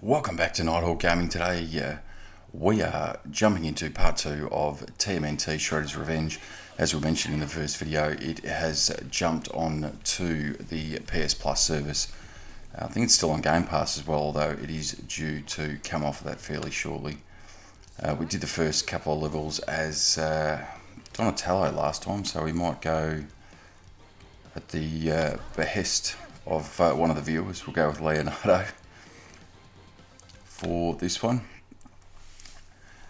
Welcome back to Nighthawk Gaming. Today we are jumping into part 2 of TMNT Shredder's Revenge. As we mentioned in the first video, it has jumped on to the PS Plus service. I think it's still on Game Pass as well, although it is due to come off of that fairly shortly. We did the first couple of levels as Donatello last time, so we might go at the behest of one of the viewers. We'll go with Leonardo for this one.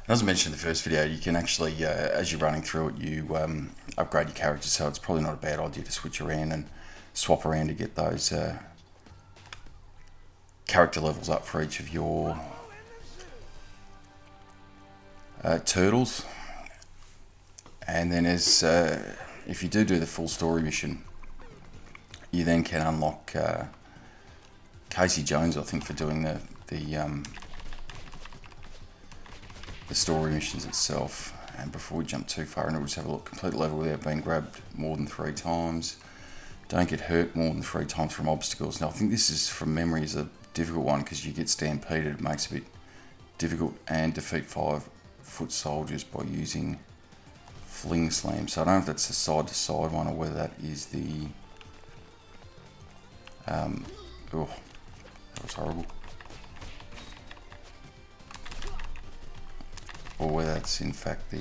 As I mentioned in the first video, you can actually, as you're running through it, you upgrade your character, so it's probably not a bad idea to switch around and swap around to get those character levels up for each of your turtles. And then as if you do the full story mission, you then can unlock Casey Jones, I think, for doing the story missions itself. And before we jump too far, and we'll just have a look. Complete level without being grabbed more than 3 times. Don't get hurt more than 3 times from obstacles. Now I think this is, from memory, is a difficult one because you get stampeded. It makes it a bit difficult. And defeat 5-foot soldiers by using fling slam. So I don't know if that's the side to side one or whether that is the oh, that was horrible. Or whether that's in fact the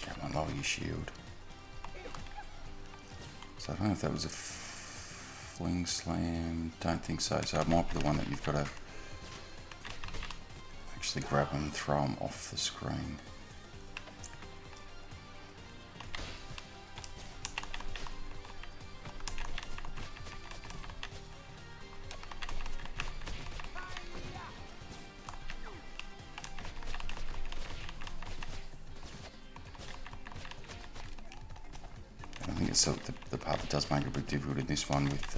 come on, lower your shield. So I don't know if that was a fling slam. Don't think so. So it might be the one that you've got to actually grab them and throw them off the screen. I think it's the part that does make it a bit difficult in this one with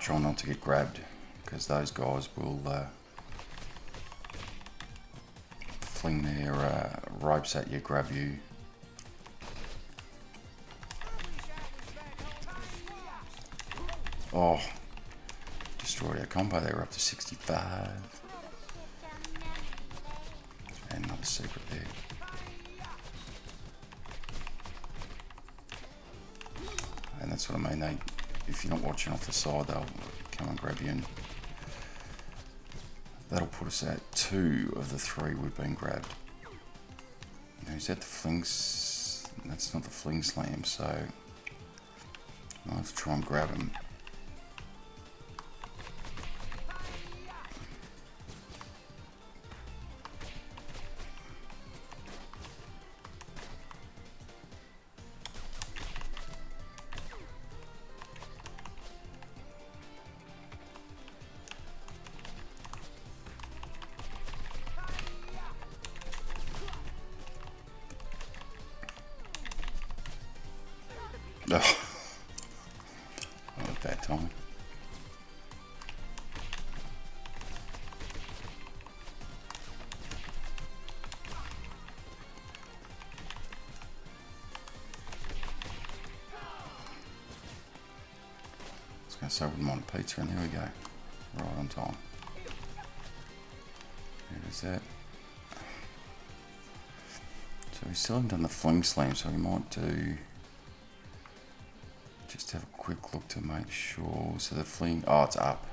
trying not to get grabbed, because those guys will fling their ropes at you, grab you. Oh, destroyed our combo. They were up to 65. And another secret there. And that's what I mean. If you're not watching off the side, they'll come and grab you, and that'll put us at 2 of the 3 we've been grabbed. Now, is that the flings? That's not the fling slam, so let's try and grab him. Oh, that was bad timing. I was going to say I wouldn't mind a pizza, and here we go. Right on time. There's that. So we still haven't done the fling slam, so we might do... just have a quick look to make sure. So the fling, oh, it's up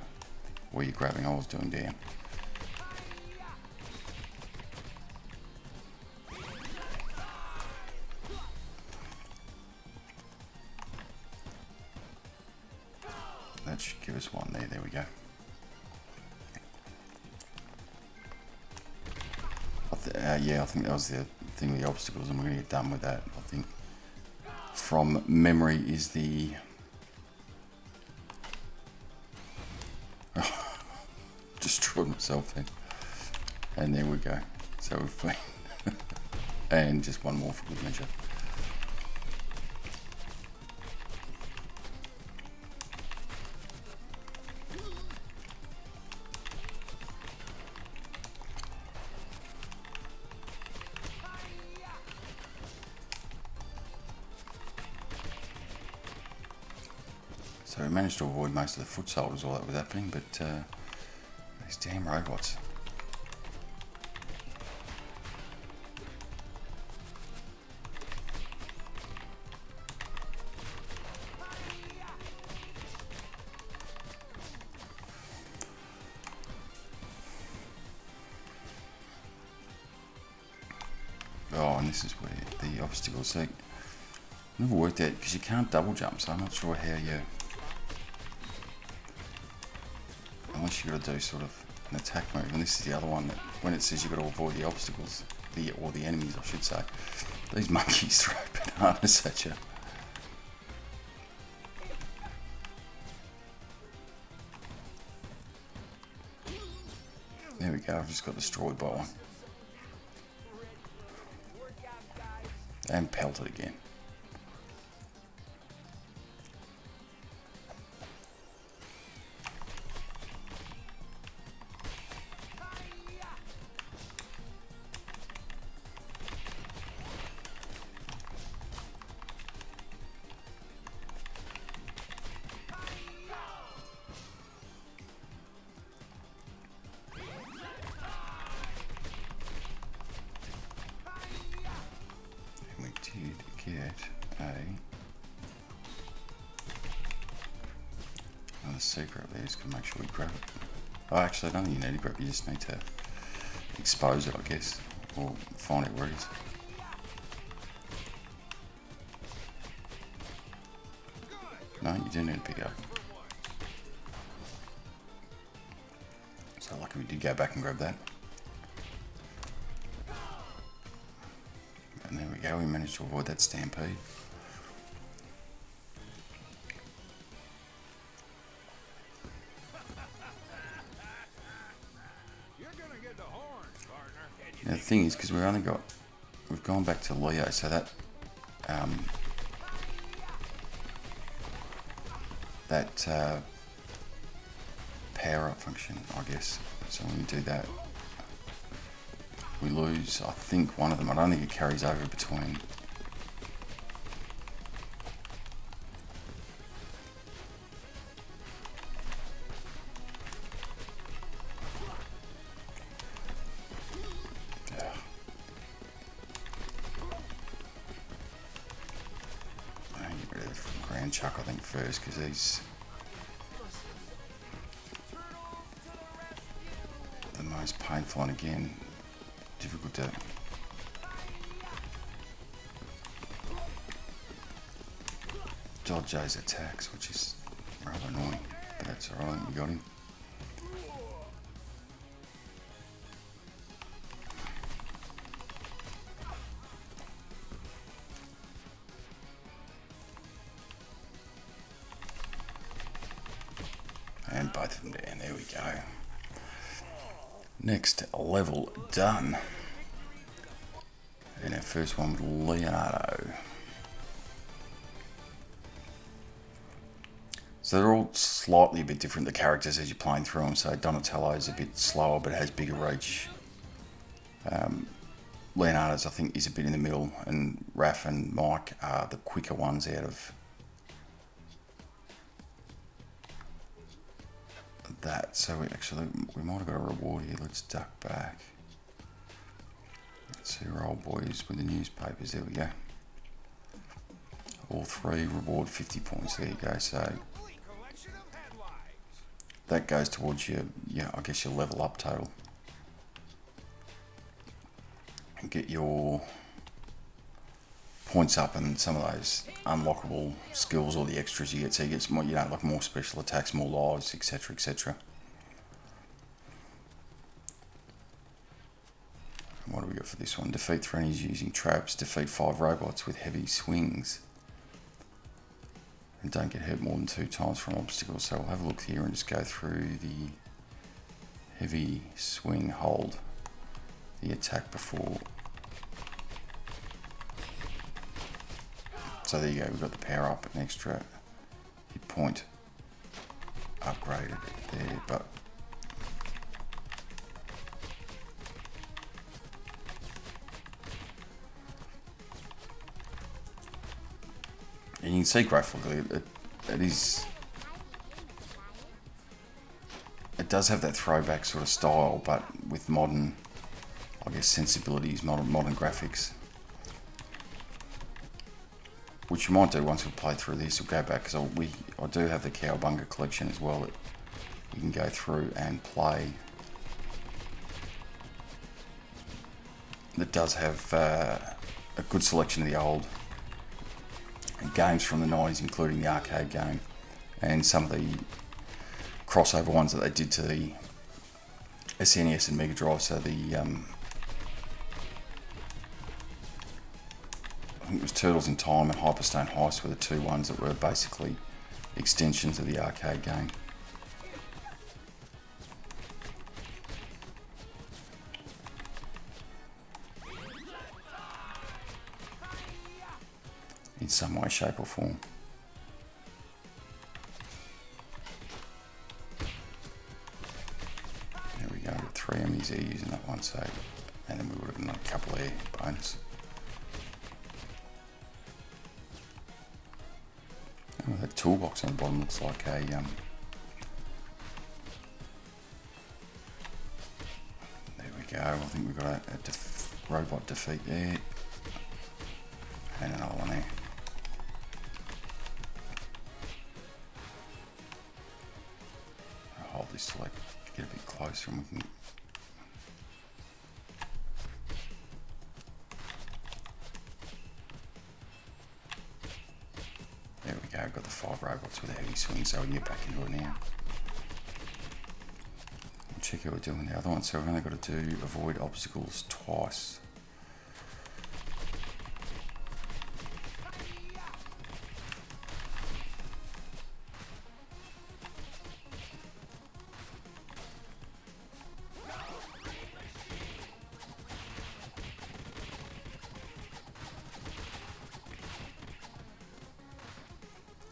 where you're grabbing. I was doing down. That should give us one there. There we go. Yeah, I think that was the thing with the obstacles, and we're going to get done with that. I think from memory is the destroyed myself then. And there we go. So we've been and just one more for good measure. So we managed to avoid most of the foot soldiers while that was happening, but these damn robots. Oh, and this is where the obstacles. So never worked out because you can't double jump, so I'm not sure how you. Unless you got to do sort of an attack move, and this is the other one that when it says you got to avoid the obstacles, or the enemies, I should say. These monkeys throw bananas at you. There we go. I've just got destroyed by one. And pelted again. Another secret there is to make sure we grab it. Oh, actually, I don't think you need to grab it, you just need to expose it, I guess, or find out where it is. No, you do need to pick it up. So lucky we did go back and grab that. And there we go, we managed to avoid that stampede. Now the thing is, because we've gone back to Leo, so that power up function, I guess. So when we do that, we lose, I think, one of them. I don't think it carries over between. Chuck, I think, first, because he's the most painful, and again, difficult to dodge those attacks, which is rather annoying, but that's alright, we got him. And both of them down, there we go. Next level done. And our first one with Leonardo. So they're all slightly a bit different, the characters, as you're playing through them. So Donatello's a bit slower but has bigger reach. Leonardo's, I think, is a bit in the middle, and Raph and Mike are the quicker ones out of that. So we might have got a reward here. Let's duck back. Let's see our old boys with the newspapers. There we go. All three reward 50 points. There you go. So that goes towards your I guess your level up total. And get your points up and some of those unlockable skills or the extras you get. So you get more, like more special attacks, more lives, etc., etc. What do we got for this one? Defeat 3 enemies using traps. Defeat 5 robots with heavy swings. And don't get hurt more than 2 times from obstacles. So we'll have a look here and just go through the heavy swing, hold the attack before. So there you go, we've got the power up, an extra hit point upgraded there, but and you can see graphically it is does have that throwback sort of style, but with modern, I guess, sensibilities, modern graphics. Which you might do once we've played through this. We'll go back, because I do have the Cowabunga collection as well that you can go through and play. That does have a good selection of the old games from the 90s, including the arcade game and some of the crossover ones that they did to the SNES and Mega Drive. So the I think it was Turtles in Time and Hyperstone Heist were the two ones that were basically extensions of the arcade game. In some way, shape or form. There we go, got 3 enemies there using that one, so, and then we would have another couple there, bonus. Oh, that toolbox on the bottom looks like a, there we go, I think we've got a robot defeat there, and another one there. Hold this till I get a bit closer and we can. There we go, got the 5 robots with a heavy swing, so we can get back into it now. We'll check how we're doing the other one. So we've only got to do avoid obstacles twice.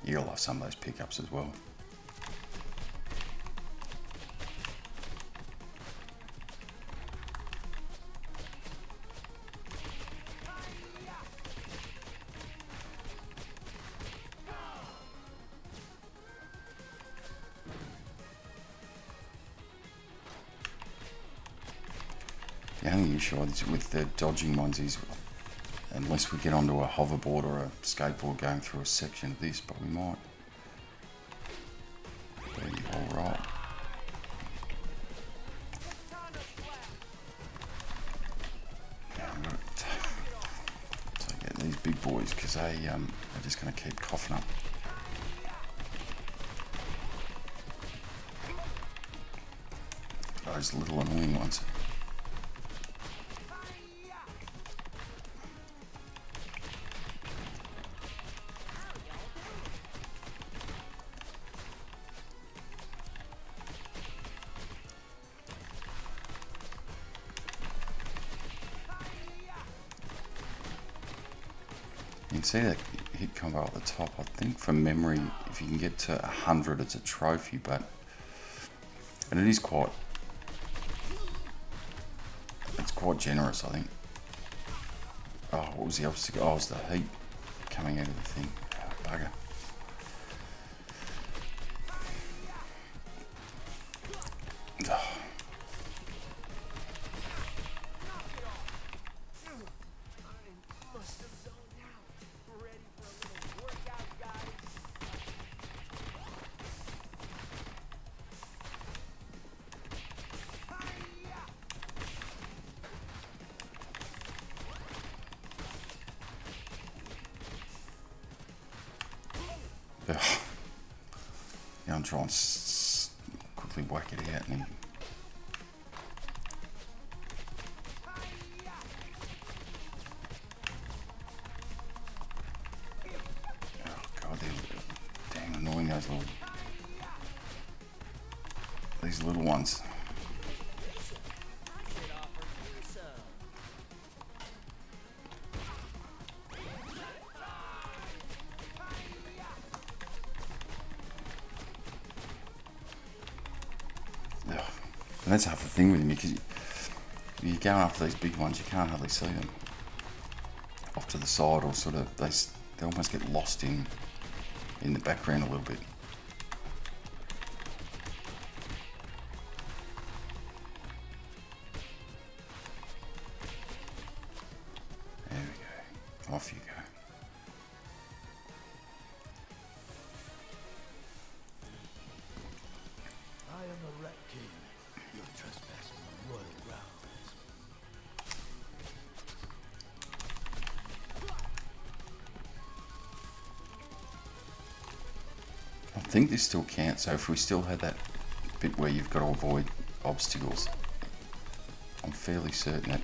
You'll have some of those pickups as well. The only issue with the dodging ones is, unless we get onto a hoverboard or a skateboard going through a section of this, but we might be alright. Take out these big boys because they're just going to keep coughing up. Those little annoying ones. You can see that hit combo at the top. I think from memory, if you can get to 100, it's a trophy, and it is quite generous, I think. Oh, what was the obstacle? Oh, it was the heat coming out of the thing. Oh, bugger. Oh. Yeah, I'm trying to quickly whack it out and then. Oh god, they're damn annoying, these little ones. And that's half the thing with him, because you're going after these big ones, you can't hardly see them off to the side, or sort of they almost get lost in the background a little bit. Off you go. I am the Rat King. You're trespassing on royal grounds. I think this still counts, so if we still had that bit where you've got to avoid obstacles, I'm fairly certain that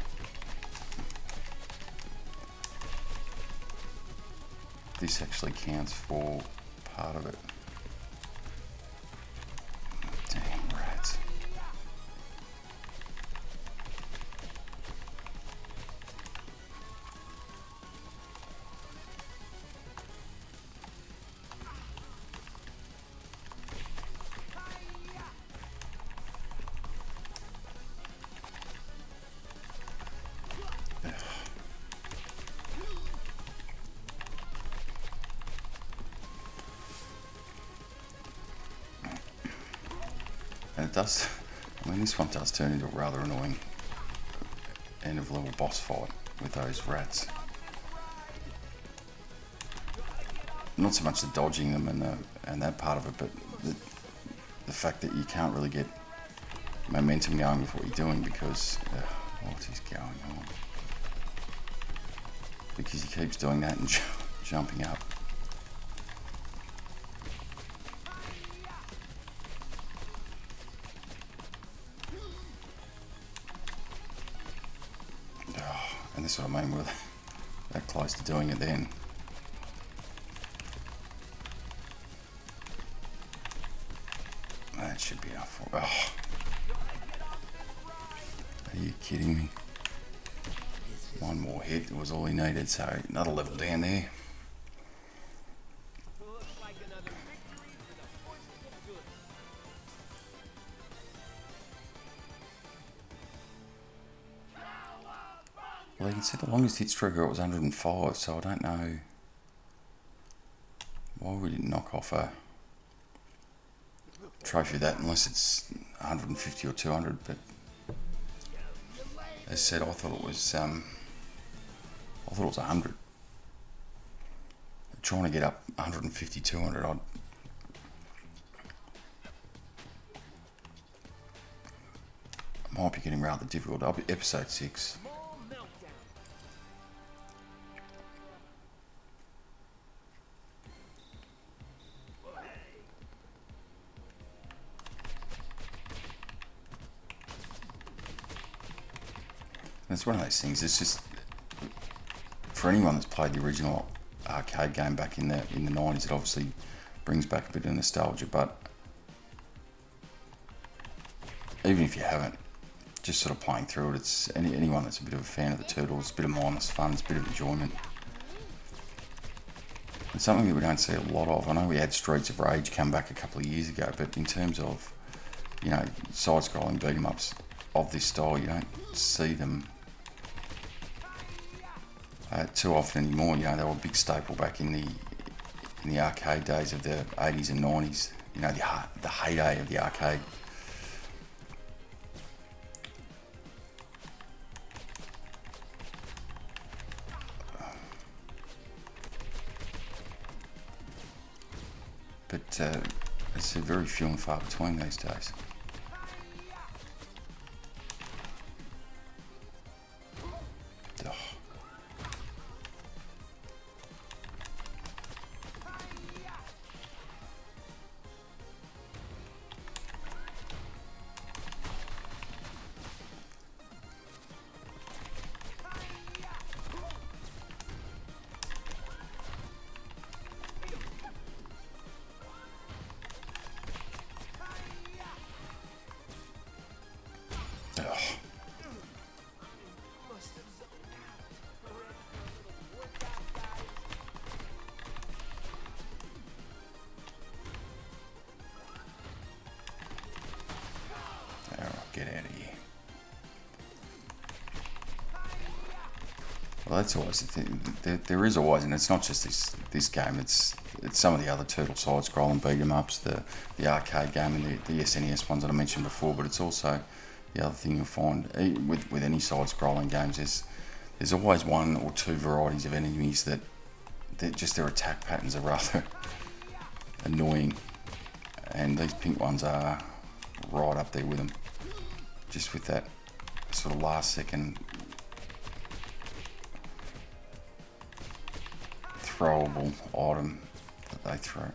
this actually counts for part of it. Damn rats. And it does, I mean, this one does turn into a rather annoying end of level boss fight with those rats. Not so much the dodging them and that part of it, but the fact that you can't really get momentum going with what you're doing because what is going on? Because he keeps doing that and jumping up. And that's what I mean with that close to doing it then. That should be enough. Oh. Are you kidding me? One more hit was all he needed, so another level down there. Well, you can see the longest hit streak was 105, so I don't know why we didn't knock off a trophy of that unless it's 150 or 200, but as I said, I thought it was 100. Trying to get up 150, 200 odd. Might be getting rather difficult. I'll be episode 6. It's one of those things. It's just for anyone that's played the original arcade game back in the 90s. It obviously brings back a bit of nostalgia. But even if you haven't, just sort of playing through it, it's anyone that's a bit of a fan of the Turtles, a bit of mindless fun, it's a bit of enjoyment. It's something that we don't see a lot of. I know we had Streets of Rage come back a couple of years ago, but in terms of, you know, side-scrolling beat-em-ups of this style, you don't see them too often anymore. You know, they were a big staple back in the arcade days of the 80s and 90s. You know, the heyday of the arcade. But it's very few and far between these days. Get out of here. Well, that's always the thing. There is always, and it's not just this game. It's some of the other Turtle side-scrolling beat-em-ups, the arcade game, and the SNES ones that I mentioned before. But it's also the other thing you'll find with any side-scrolling games is There's always one or two varieties of enemies that their attack patterns are rather annoying, and these pink ones are right up there with them, just with that sort of last second throwable item that they throw.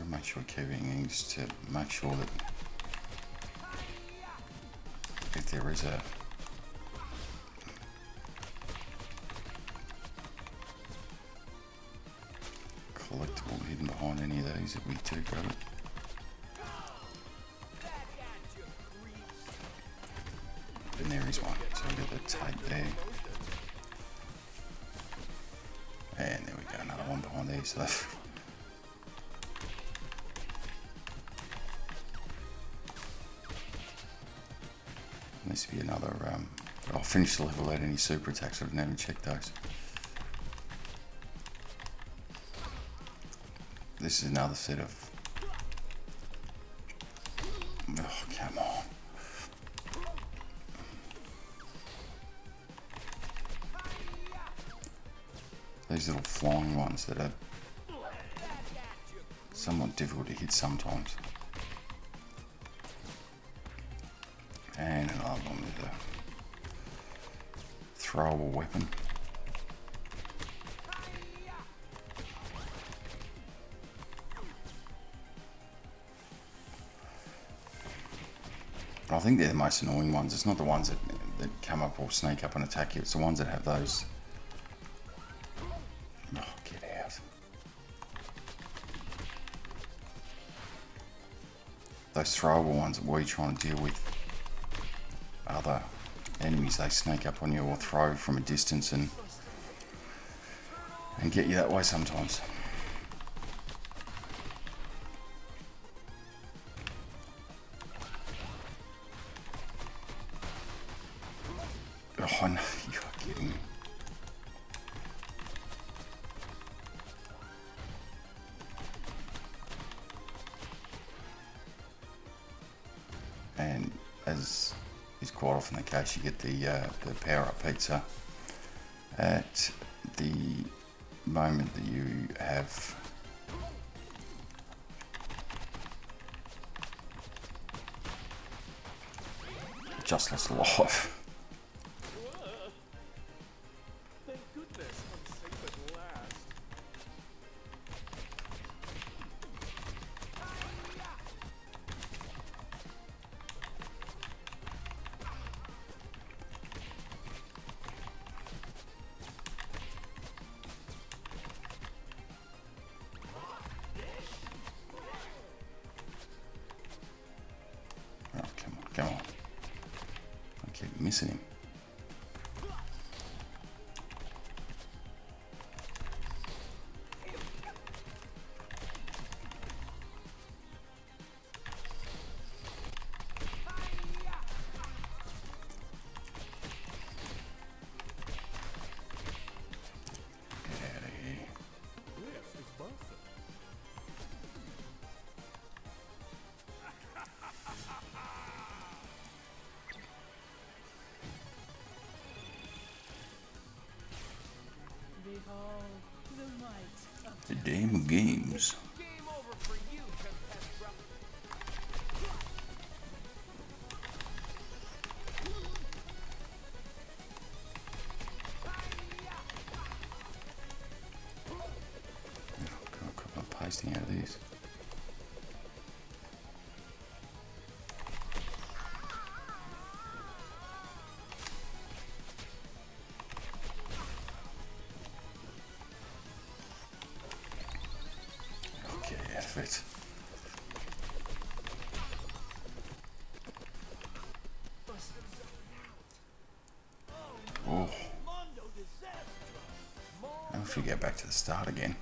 Make sure we keep everything just to make sure that if there is a collectible hidden behind any of these, that we do grab it. And there is one, so we've got the tape there. And there we go, another one behind there. So this will be another, I'll finish the level without any super attacks. I didn't even check those. This is another set of, oh come on. These little flying ones that are somewhat difficult to hit sometimes. And another one with a throwable weapon. But I think they're the most annoying ones. It's not the ones that come up or sneak up and attack you. It's the ones that have those. Oh, get out. Those throwable ones that we're trying to deal with. Other enemies, they sneak up on you or throw from a distance and get you that way sometimes. Oh, I know, you're kidding me. And as is quite often the case, you get the power-up pizza at the moment that you have just lost a life. Thank goodness I'm safe at last. Oh, come on. I keep missing him. This is Buster. Behold the might of The damn games. Game over for you, confessed brother. Got a couple of pasting out of these. Okay, out of it. Oh, Mondo disaster. now if we go back to the start again.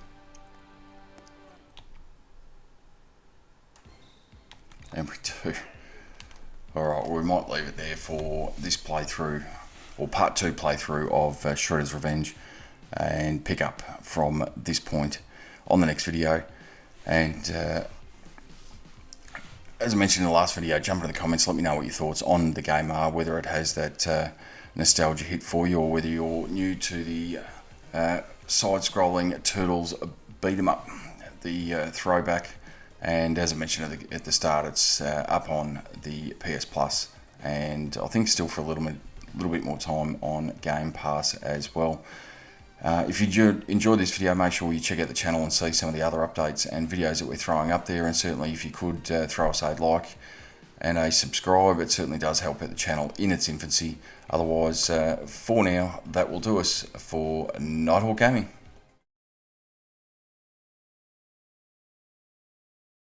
Memory 2. Alright, well, we might leave it there for this playthrough, or part 2 playthrough of Shredder's Revenge, and pick up from this point on the next video. And as I mentioned in the last video, jump into the comments, let me know what your thoughts on the game are, whether it has that nostalgia hit for you, or whether you're new to the side-scrolling Turtles beat 'em up, the throwback. And as I mentioned at the start, it's up on the PS Plus, and I think still for a little bit more time on Game Pass as well. If you enjoyed this video, make sure you check out the channel and see some of the other updates and videos that we're throwing up there. And certainly if you could throw us a like and a subscribe, it certainly does help out the channel in its infancy. Otherwise, for now, that will do us for Nighthawk Gaming.